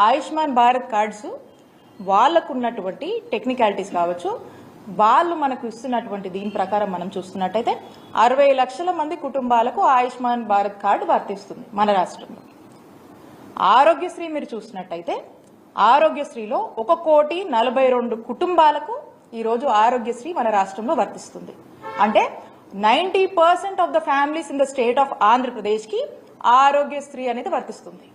Ayushman Bharat cards వాళ్ళకు ఉన్నటువంటి technicalities కావచ్చు, వాళ్ళు మనకు ఇస్తున్నటువంటి దీని ప్రకారం మనం చూస్తున్నట్టయితే 60 లక్షల మంది కుటుంబాలకు ఆయుష్మాన్ భారత్ కార్డు వర్తిస్తుంది మన రాష్ట్రంలో. ఆరోగ్యశ్రీ మీరు చూసినట్టయితే ఆరోగ్యశ్రీలో 1,42,00,000 కుటుంబాలకు ఈరోజు ఆరోగ్యశ్రీ మన రాష్ట్రంలో వర్తిస్తుంది. అంటే 90% of the families in the state of ఆంధ్రప్రదేశ్కి ఆరోగ్యశ్రీ అనేది వర్తిస్తుంది.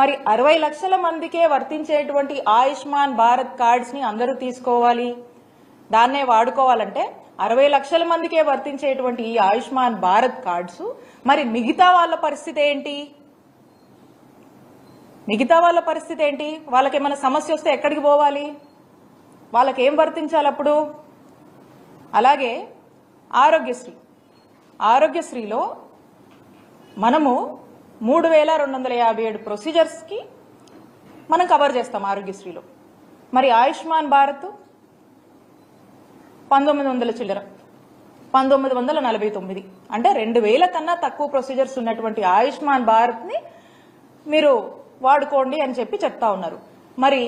మరి 60 లక్షల మందికే వర్తించేటువంటి ఆయుష్మాన్ భారత్ కార్డ్స్ ని అందరూ తీసుకోవాలి, దాన్నే వాడుకోవాలంటే 60 లక్షల మందికే వర్తించేటువంటి ఈ ఆయుష్మాన్ భారత్ కార్డ్స్ మరి మిగతా వాళ్ళ పరిస్థితి ఏంటి? వాళ్ళకి ఏమైనా సమస్య వస్తే ఎక్కడికి పోవాలి? వాళ్ళకి ఏం వర్తించాలి అప్పుడు? అలాగే ఆరోగ్యశ్రీలో మనము 3,257 ప్రొసీజర్స్కి మనం కవర్ చేస్తాం ఆరోగ్యశ్రీలో. మరి ఆయుష్మాన్ భారత్ 1900 చిల్లర, 1949, అంటే 2,000 కన్నా తక్కువ ప్రొసీజర్స్ ఉన్నటువంటి ఆయుష్మాన్ భారత్ని మీరు వాడుకోండి అని చెప్పి చెప్తా ఉన్నారు. మరి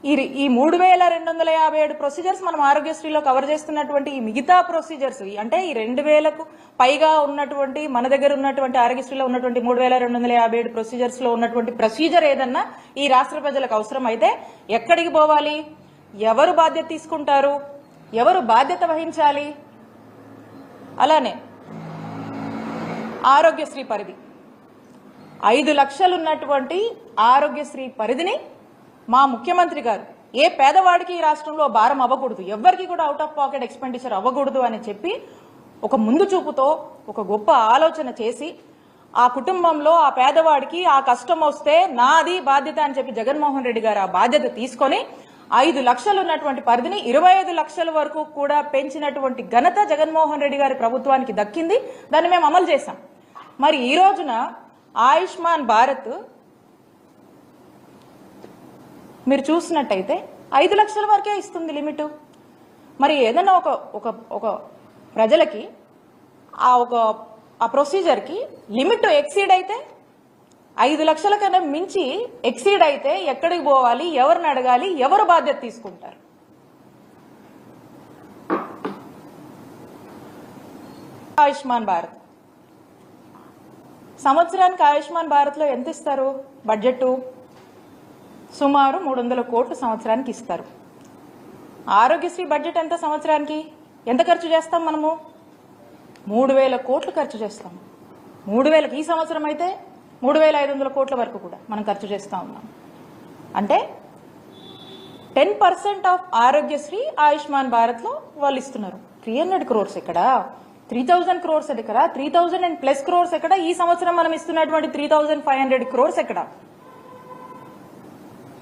ఈ 3,257 ప్రొసీజర్స్ మనం ఆరోగ్యశ్రీలో కవర్ చేస్తున్నటువంటి ఈ మిగతా ప్రొసీజర్స్, అంటే ఈ 2,000కు పైగా ఉన్నటువంటి మన దగ్గర ఉన్నటువంటి ఆరోగ్యశ్రీలో ఉన్నటువంటి 3,257 ప్రొసీజర్స్ లో ఉన్నటువంటి ప్రొసీజర్ ఏదన్నా ఈ రాష్ట్ర ప్రజలకు అవసరం అయితే ఎక్కడికి పోవాలి? ఎవరు బాధ్యత తీసుకుంటారు? ఎవరు బాధ్యత వహించాలి? అలానే ఆరోగ్యశ్రీ పరిధి 5 లక్షలు ఉన్నటువంటి ఆరోగ్యశ్రీ పరిధిని మా ముఖ్యమంత్రి గారు ఏ పేదవాడికి ఈ రాష్ట్రంలో భారం అవ్వకూడదు, ఎవరికి కూడా అవుట్ ఆఫ్ పాకెట్ ఎక్స్పెండిచర్ అవ్వకూడదు అని చెప్పి ఒక ముందు చూపుతో ఒక గొప్ప ఆలోచన చేసి ఆ కుటుంబంలో ఆ పేదవాడికి ఆ కష్టం వస్తే నాది బాధ్యత అని చెప్పి జగన్మోహన్ రెడ్డి గారు ఆ బాధ్యత తీసుకొని 5 లక్షలు ఉన్నటువంటి పరిధిని 25 లక్షల వరకు కూడా పెంచినటువంటి ఘనత జగన్మోహన్ రెడ్డి గారి ప్రభుత్వానికి దక్కింది. దాన్ని మేము అమలు చేశాం. మరి ఈ రోజున ఆయుష్మాన్ భారత్ మీరు చూసినట్టయితే 5 లక్షల వరకే ఇస్తుంది లిమిట్. మరి ఏదైనా ఒక ప్రజలకి ఆ ప్రొసీజర్కి లిమిట్ ఎక్సీడ్ అయితే 5 లక్షల కన్నా మించి ఎక్సీడ్ అయితే ఎక్కడికి పోవాలి? ఎవరిని అడగాలి? ఎవరు బాధ్యత తీసుకుంటారు? ఆయుష్మాన్ భారత్ సంవత్సరానికి ఆయుష్మాన్ భారత్ లో ఎంత ఇస్తారు? బడ్జెట్ సుమారు 300 కోట్లు సంవత్సరానికి ఇస్తారు. ఆరోగ్యశ్రీ బడ్జెట్ ఎంత సంవత్సరానికి? ఎంత ఖర్చు చేస్తాం మనము? 3,000 కోట్లు ఖర్చు చేస్తాం. 3,000 ఈ సంవత్సరం అయితే 3,500 కోట్ల వరకు కూడా మనం ఖర్చు చేస్తా ఉన్నాం. అంటే 10% ఆఫ్ ఆరోగ్యశ్రీ ఆయుష్మాన్ భారత్ లో వాళ్ళు ఇస్తున్నారు. 300 crores ఎక్కడ? 3,000 crores ఎక్కడ? 3,000+ crores ఎక్కడ? ఈ సంవత్సరం మనం ఇస్తున్నటువంటి 3,500 crores ఎక్కడ?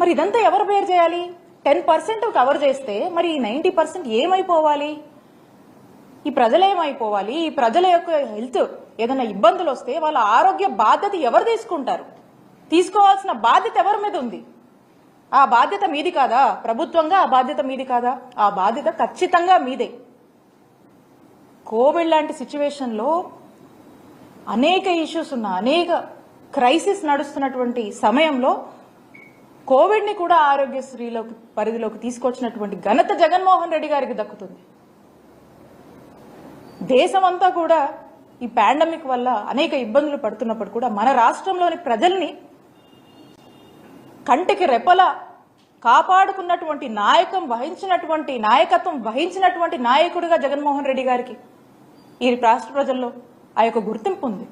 మరి ఇదంతా ఎవరు బేర్ చేయాలి? 10% కవర్ చేస్తే మరి ఈ 90% ఏమైపోవాలి? ఈ ప్రజలు ఏమైపోవాలి? ఈ ప్రజల యొక్క హెల్త్ ఏదైనా ఇబ్బందులు వస్తే వాళ్ళ ఆరోగ్య బాధ్యత ఎవరు తీసుకుంటారు? తీసుకోవాల్సిన బాధ్యత ఎవరి మీద ఉంది? ఆ బాధ్యత మీది కాదా? ప్రభుత్వంగా ఆ బాధ్యత మీది కాదా? ఆ బాధ్యత ఖచ్చితంగా మీదే. కోవిడ్ లాంటి సిచ్యువేషన్లో అనేక ఇష్యూస్ ఉన్న, అనేక క్రైసిస్ నడుస్తున్నటువంటి సమయంలో కోవిడ్ని కూడా ఆరోగ్యశ్రీలోకి పరిధిలోకి తీసుకొచ్చినటువంటి ఘనత జగన్మోహన్ రెడ్డి గారికి దక్కుతుంది. దేశమంతా కూడా ఈ పాండమిక్ వల్ల అనేక ఇబ్బందులు పడుతున్నప్పుడు కూడా మన రాష్ట్రంలోని ప్రజల్ని కంటికి రెప్పలా కాపాడుకున్నటువంటి నాయకత్వం వహించినటువంటి నాయకుడిగా జగన్మోహన్ రెడ్డి గారికి ఈ రాష్ట్ర ప్రజల్లో ఆ యొక్క గుర్తింపు ఉంది.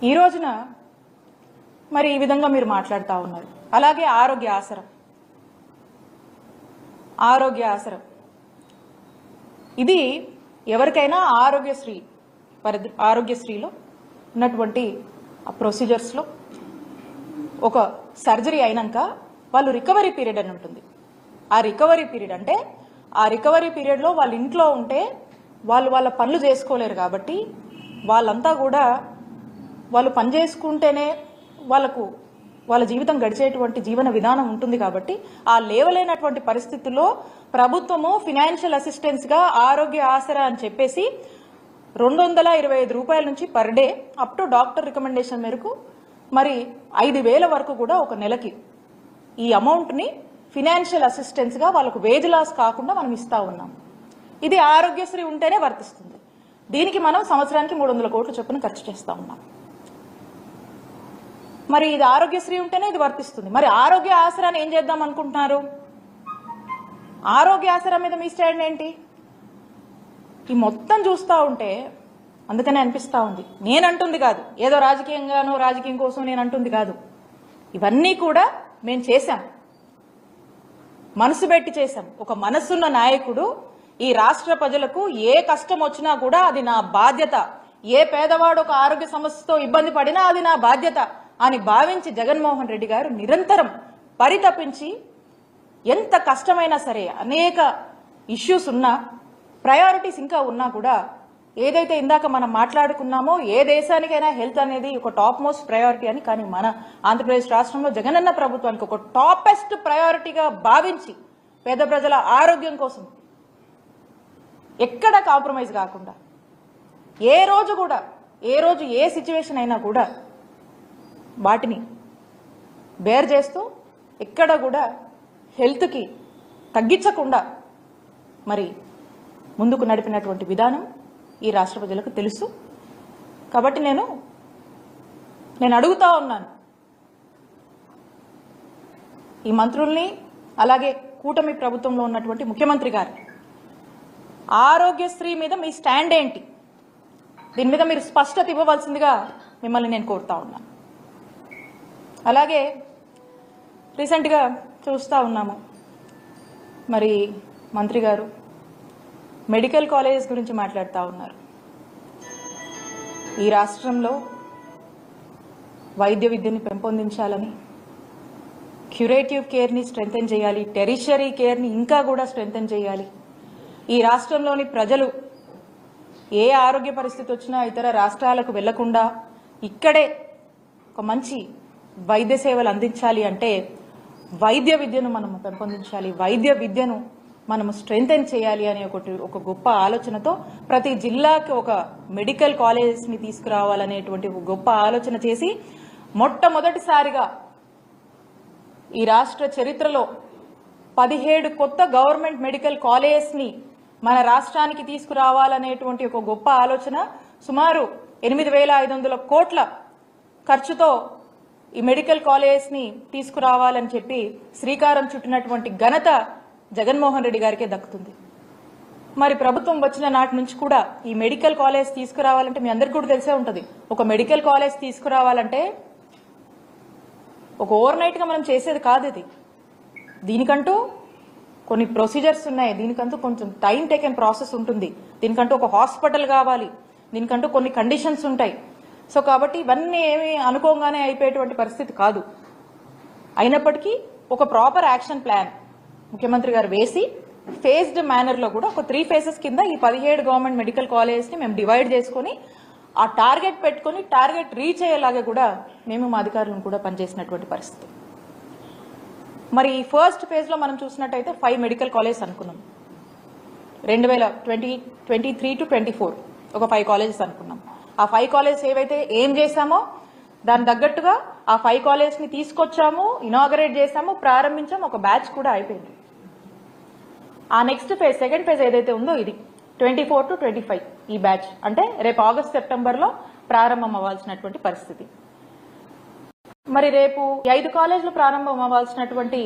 ఈ రోజున మరి ఈ విధంగా మీరు మాట్లాడుతూ ఉన్నారు. అలాగే ఆరోగ్య ఆసరం ఇది ఎవరికైనా ఆరోగ్యశ్రీలో ఉన్నటువంటి ఆ ప్రొసీజర్స్లో ఒక సర్జరీ అయినాక వాళ్ళు రికవరీ పీరియడ్ అని ఉంటుంది. ఆ రికవరీ పీరియడ్ అంటే ఆ రికవరీ పీరియడ్లో వాళ్ళ ఇంట్లో ఉంటే వాళ్ళు వాళ్ళ పనులు చేసుకోలేరు కాబట్టి వాళ్ళంతా కూడా వాళ్ళు పని చేసుకుంటేనే వాళ్ళ జీవితం గడిచేటువంటి జీవన విధానం ఉంటుంది. కాబట్టి ఆ లేవలేనటువంటి పరిస్థితుల్లో ప్రభుత్వము ఫైనాన్షియల్ అసిస్టెన్స్ గా ఆరోగ్య ఆసరా అని చెప్పేసి 225 రూపాయల నుంచి per day up to doctor recommendation మేరకు మరి 5,000 వరకు కూడా ఒక నెలకి ఈ అమౌంట్ని ఫినాన్షియల్ అసిస్టెన్స్గా వాళ్ళకు వేజ్ లాస్ కాకుండా మనం ఇస్తా ఉన్నాం. ఇది ఆరోగ్యశ్రీ ఉంటేనే వర్తిస్తుంది. దీనికి మనం సంవత్సరానికి 300 కోట్ల చొప్పున ఖర్చు చేస్తా ఉన్నాం. మరి ఇది ఆరోగ్యశ్రీ ఉంటేనే ఇది వర్తిస్తుంది. మరి ఆరోగ్య ఆసరాన్ని ఏం చేద్దాం అనుకుంటున్నారు? ఆరోగ్య ఆసరా మీద మీ స్టాండ్ ఏంటి? ఈ మొత్తం చూస్తూ ఉంటే అందుకనే అనిపిస్తూ ఉంది. నేనంటుంది కాదు, ఏదో రాజకీయంగానో రాజకీయం కోసం నేను అంటుంది కాదు. ఇవన్నీ కూడా మేము చేశాం, మనసు పెట్టి చేశాం. ఒక మనసున్న నాయకుడు ఈ రాష్ట్ర ప్రజలకు ఏ కష్టం వచ్చినా కూడా అది నా బాధ్యత, ఏ పేదవాడు ఒక ఆరోగ్య సమస్యతో ఇబ్బంది పడినా అది నా బాధ్యత అని భావించి జగన్మోహన్ రెడ్డి గారు నిరంతరం పరితపించి ఎంత కష్టమైనా సరే అనేక ఇష్యూస్ ఉన్నా ప్రయారిటీస్ ఇంకా ఉన్నా కూడా ఏదైతే ఇందాక మనం మాట్లాడుకున్నామో ఏ దేశానికైనా హెల్త్ అనేది ఒక టాప్ మోస్ట్ ప్రయారిటీ అని, కానీ మన ఆంధ్రప్రదేశ్ రాష్ట్రంలో జగనన్న ప్రభుత్వానికి ఒక టాపెస్ట్ ప్రయారిటీగా భావించి పేద ప్రజల ఆరోగ్యం కోసం ఎక్కడ కాంప్రమైజ్ కాకుండా ఏ రోజు ఏ సిచ్యువేషన్ అయినా కూడా వాటిని బేర్ చేస్తూ ఎక్కడ కూడా హెల్త్కి తగ్గించకుండా మరి ముందుకు నడిపినటువంటి విధానం ఈ రాష్ట్ర ప్రజలకు తెలుసు. కాబట్టి నేను అడుగుతా ఉన్నాను ఈ మంత్రుల్ని, అలాగే కూటమి ప్రభుత్వంలో ఉన్నటువంటి ముఖ్యమంత్రి గారు, ఆరోగ్యశ్రీ మీద మీ స్టాండ్ ఏంటి? దీని మీద మీరు స్పష్టత ఇవ్వవలసిందిగా మిమ్మల్ని నేను కోరుతా ఉన్నాను. అలాగే రీసెంట్గా చూస్తూ ఉన్నాము, మరి మంత్రి గారు మెడికల్ కాలేజెస్ గురించి మాట్లాడుతూ ఉన్నారు. ఈ రాష్ట్రంలో వైద్య విద్యని పెంపొందించాలని, క్యూరేటివ్ కేర్ని స్ట్రెంథెన్ చేయాలి, టెరిషరీ కేర్ని ఇంకా కూడా స్ట్రెంథెన్ చేయాలి. ఈ రాష్ట్రంలోని ప్రజలు ఏ ఆరోగ్య పరిస్థితి వచ్చినా ఇతర రాష్ట్రాలకు వెళ్లకుండా ఇక్కడే ఒక మంచి వైద్య సేవలు అందించాలి అంటే వైద్య విద్యను మనం పెంపొందించాలి, వైద్య విద్యను మనము స్ట్రెంథెన్ చేయాలి అనే ఒక గొప్ప ఆలోచనతో ప్రతి జిల్లాకి ఒక మెడికల్ కాలేజెస్ని తీసుకురావాలనేటువంటి ఒక గొప్ప ఆలోచన చేసి మొట్టమొదటిసారిగా ఈ రాష్ట్ర చరిత్రలో 17 కొత్త గవర్నమెంట్ మెడికల్ కాలేజెస్ని మన రాష్ట్రానికి తీసుకురావాలనేటువంటి ఒక గొప్ప ఆలోచన, సుమారు 8,500 కోట్ల ఖర్చుతో ఈ మెడికల్ కాలేజెస్ని తీసుకురావాలని చెప్పి శ్రీకారం చుట్టినటువంటి ఘనత జగన్మోహన్ రెడ్డి గారికే దక్కుతుంది. మరి ప్రభుత్వం వచ్చిన నాటి నుంచి కూడా ఈ మెడికల్ కాలేజ్ తీసుకురావాలంటే మీ అందరికీ కూడా తెలిసే ఉంటుంది. ఒక మెడికల్ కాలేజ్ తీసుకురావాలంటే ఒక ఓవర్ నైట్గా మనం చేసేది కాదు. ఇది దీనికంటూ కొన్ని ప్రొసీజర్స్ ఉన్నాయి, దీనికంటూ కొంచెం టైం టేకెన్ ప్రాసెస్ ఉంటుంది, దీనికంటూ ఒక హాస్పిటల్ కావాలి, దీనికంటూ కొన్ని కండిషన్స్ ఉంటాయి. సో కాబట్టి ఇవన్నీ ఏమి అనుకోగానే అయిపోయేటువంటి పరిస్థితి కాదు. అయినప్పటికీ ఒక ప్రాపర్ యాక్షన్ ప్లాన్ ముఖ్యమంత్రి గారు వేసి ఫేజ్డ్ మేనర్లో కూడా ఒక 3 phases కింద ఈ 17 గవర్నమెంట్ మెడికల్ కాలేజెస్ని మేము డివైడ్ చేసుకుని ఆ టార్గెట్ పెట్టుకుని టార్గెట్ రీచ్ అయ్యేలాగా కూడా మేము మా అధికారులను కూడా పనిచేసినటువంటి పరిస్థితి. మరి ఈ ఫస్ట్ ఫేజ్లో మనం చూసినట్టయితే 5 మెడికల్ కాలేజెస్ అనుకున్నాం. 2023 to 24 ఒక 5 కాలేజెస్ అనుకున్నాం. ఆ 5 కాలేజెస్ ఏవైతే ఏం చేశామో దాని తగ్గట్టుగా ఆ 5 కాలేజెస్ని తీసుకొచ్చాము, ఇనాగరేట్ చేశాము, ప్రారంభించాము, ఒక బ్యాచ్ కూడా అయిపోయింది. ఆ నెక్స్ట్ ఫేజ్, సెకండ్ ఫేజ్ ఏదైతే ఉందో ఇది 24 to 25 ఈ బ్యాచ్ అంటే రేపు ఆగస్ట్ సెప్టెంబర్లో ప్రారంభం అవ్వాల్సినటువంటి పరిస్థితి. మరి రేపు 5 కాలేజీలు ప్రారంభం అవ్వాల్సినటువంటి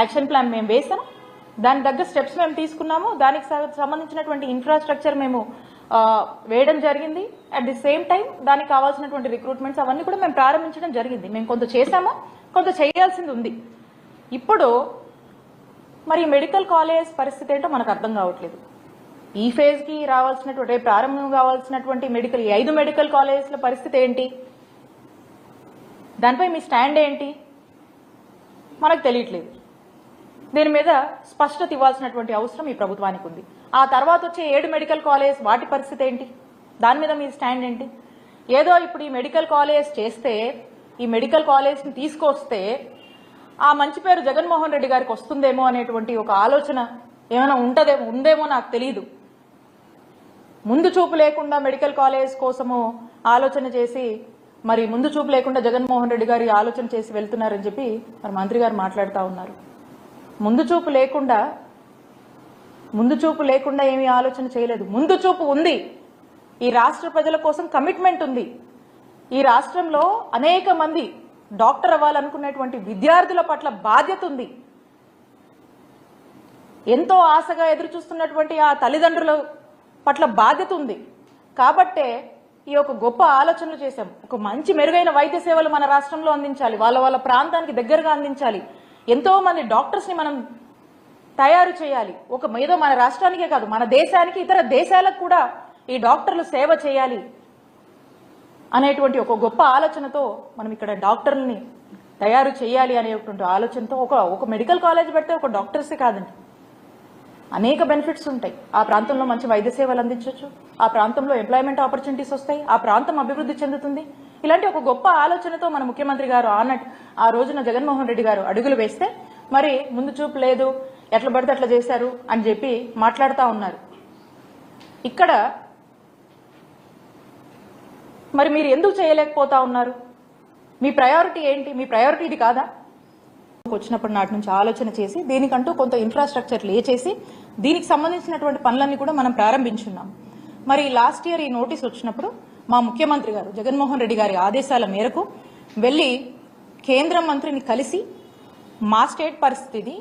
యాక్షన్ ప్లాన్ మేము వేసాం, దాని తగ్గ స్టెప్స్ మేము తీసుకున్నాము, దానికి సంబంధించినటువంటి ఇన్ఫ్రాస్ట్రక్చర్ మేము వేయడం జరిగింది. అట్ ది సేమ్ టైం దానికి కావాల్సినటువంటి రిక్రూట్మెంట్స్ అవన్నీ కూడా మేము ప్రారంభించడం జరిగింది. మేము కొంత చేసాము, కొంత చేయాల్సింది ఉంది. ఇప్పుడు మరి మెడికల్ కాలేజ్ పరిస్థితి ఏంటో మనకు అర్థం కావట్లేదు. ఈ ఫేజ్కి రావాల్సినటువంటి రేపు ప్రారంభం కావాల్సినటువంటి ఈ 5 మెడికల్ కాలేజెస్ల పరిస్థితి ఏంటి, దానిపై మీ స్టాండ్ ఏంటి మనకు తెలియట్లేదు. దీని మీద స్పష్టత ఇవ్వాల్సినటువంటి అవసరం ఈ ప్రభుత్వానికి ఉంది. ఆ తర్వాత వచ్చే 7 మెడికల్ కాలేజ్ వాటి పరిస్థితి ఏంటి, దాని మీద మీ స్టాండ్ ఏంటి? ఏదో ఇప్పుడు ఈ మెడికల్ కాలేజ్ చేస్తే, ఈ మెడికల్ కాలేజ్ని తీసుకొస్తే ఆ మంచి పేరు జగన్మోహన్ రెడ్డి గారికి వస్తుందేమో అనేటువంటి ఒక ఆలోచన ఏమైనా ఉందేమో నాకు తెలియదు. ముందు చూపు లేకుండా మెడికల్ కాలేజ్ కోసము ఆలోచన చేసి మరి ముందు చూపు లేకుండా జగన్మోహన్ రెడ్డి గారు ఆలోచన చేసి వెళ్తున్నారని చెప్పి మరి మంత్రి గారు మాట్లాడుతూ ఉన్నారు. ముందు చూపు లేకుండా ఏమీ ఆలోచన చేయలేదు. ముందు చూపు ఉంది. ఈ రాష్ట్ర ప్రజల కోసం కమిట్మెంట్ ఉంది. ఈ రాష్ట్రంలో అనేక మంది డాక్టర్ అవ్వాలనుకునేటువంటి విద్యార్థుల పట్ల బాధ్యత ఉంది. ఎంతో ఆశగా ఎదురు చూస్తున్నటువంటి ఆ తల్లిదండ్రుల పట్ల బాధ్యత ఉంది. కాబట్టే ఈ ఒక గొప్ప ఆలోచనలు చేశాం. ఒక మంచి మెరుగైన వైద్య సేవలు మన రాష్ట్రంలో అందించాలి, వాళ్ళ ప్రాంతానికి దగ్గరగా అందించాలి. ఎంతో మంది డాక్టర్స్ ని మనం తయారు చేయాలి. ఏదో మన రాష్ట్రానికే కాదు, మన దేశానికి, ఇతర దేశాలకు కూడా ఈ డాక్టర్లు సేవ చేయాలి అనేటువంటి ఒక గొప్ప ఆలోచనతో మనం ఇక్కడ డాక్టర్లని తయారు చేయాలి అనేటువంటి ఆలోచనతో ఒక మెడికల్ కాలేజ్ పెడితే ఒక డాక్టర్సే కాదండి, అనేక బెనిఫిట్స్ ఉంటాయి. ఆ ప్రాంతంలో మంచి వైద్య సేవలు అందించవచ్చు, ఆ ప్రాంతంలో ఎంప్లాయ్మెంట్ ఆపర్చునిటీస్ వస్తాయి, ఆ ప్రాంతం అభివృద్ధి చెందుతుంది. ఇలాంటి ఒక గొప్ప ఆలోచనతో మన ముఖ్యమంత్రి గారు ఆ రోజున జగన్మోహన్ రెడ్డి గారు అడుగులు వేస్తే మరి ముందు చూపు లేదు, ఎట్లా పడితే అట్లా చేశారు అని చెప్పి మాట్లాడుతూ ఉన్నారు. ఇక్కడ మరి మీరు ఎందుకు చేయలేకపోతా ఉన్నారు? మీ ప్రయారిటీ ఏంటి? మీ ప్రయారిటీ ఇది కాదా? వచ్చినప్పటి నాటి నుంచి ఆలోచన చేసి దీనికంటూ కొంత ఇన్ఫ్రాస్ట్రక్చర్ లే చేసి దీనికి సంబంధించినటువంటి పనులన్నీ కూడా మనం ప్రారంభించున్నాం. మరి లాస్ట్ ఇయర్ ఈ నోటీస్ వచ్చినప్పుడు మా ముఖ్యమంత్రి గారు జగన్మోహన్ రెడ్డి గారి ఆదేశాల మేరకు వెళ్లి కేంద్ర మంత్రిని కలిసి మా స్టేట్ పరిస్థితి,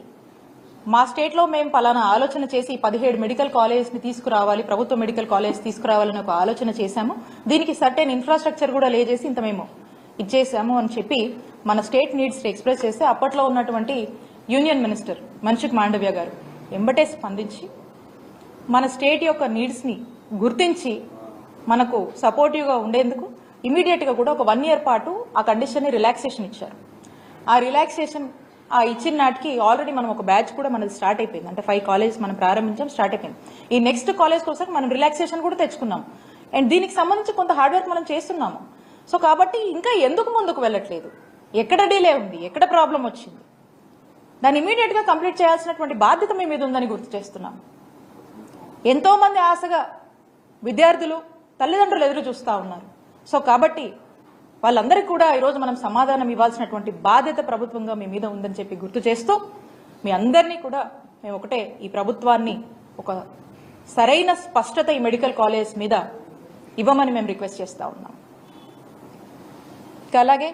మా స్టేట్లో మేము పలానా ఆలోచన చేసి 17 మెడికల్ కాలేజ్ని తీసుకురావాలి, ప్రభుత్వ మెడికల్ కాలేజ్ తీసుకురావాలని ఒక ఆలోచన చేశాము. దీనికి సర్టెన్ ఇన్ఫ్రాస్ట్రక్చర్ కూడా లే చేసి ఇంత మేము ఇచ్చేసాము అని చెప్పి మన స్టేట్ నీడ్స్ ఎక్స్ప్రెస్ చేస్తే అప్పట్లో ఉన్నటువంటి యూనియన్ మినిస్టర్ మన్సుఖ్ మాండవ్య గారు ఎంబటే స్పందించి మన స్టేట్ యొక్క నీడ్స్ని గుర్తించి మనకు సపోర్టివ్గా ఉండేందుకు ఇమీడియట్గా కూడా ఒక 1 year పాటు ఆ కండిషన్ని రిలాక్సేషన్ ఇచ్చారు. ఆ రిలాక్సేషన్ ఇచ్చిన నాటికి ఆల్రెడీ మనం ఒక బ్యాచ్ కూడా మనది స్టార్ట్ అయిపోయింది. అంటే 5 కాలేజెస్ మనం ప్రారంభించాం, స్టార్ట్ అయిపోయింది. ఈ నెక్స్ట్ కాలేజ్ కోసం మనం రిలాక్సేషన్ కూడా తెచ్చుకున్నాం. అండ్ దీనికి సంబంధించి కొంత హార్డ్ వర్క్ మనం చేస్తున్నాము. సో కాబట్టి ఇంకా ఎందుకు ముందుకు వెళ్ళట్లేదు? ఎక్కడ డిలే ఉంది? ఎక్కడ ప్రాబ్లం వచ్చింది? దాన్ని ఇమీడియట్ గా కంప్లీట్ చేయాల్సినటువంటి బాధ్యత మీ మీద ఉందని గుర్తు చేస్తున్నాం. ఎంతో మంది ఆశగా విద్యార్థులు, తల్లిదండ్రులు ఎదురు చూస్తూ ఉన్నారు. సో కాబట్టి వాళ్ళందరికీ కూడా ఈరోజు మనం సమాధానం ఇవ్వాల్సినటువంటి బాధ్యత ప్రభుత్వంగా మీ మీద ఉందని చెప్పి గుర్తు చేస్తూ మీ అందరినీ కూడా మేము ఒకటే, ఈ ప్రభుత్వాన్ని ఒక సరైన స్పష్టత ఈ మెడికల్ కాలేజ్ మీద ఇవ్వమని మేము రిక్వెస్ట్ చేస్తూ ఉన్నాం. అలాగే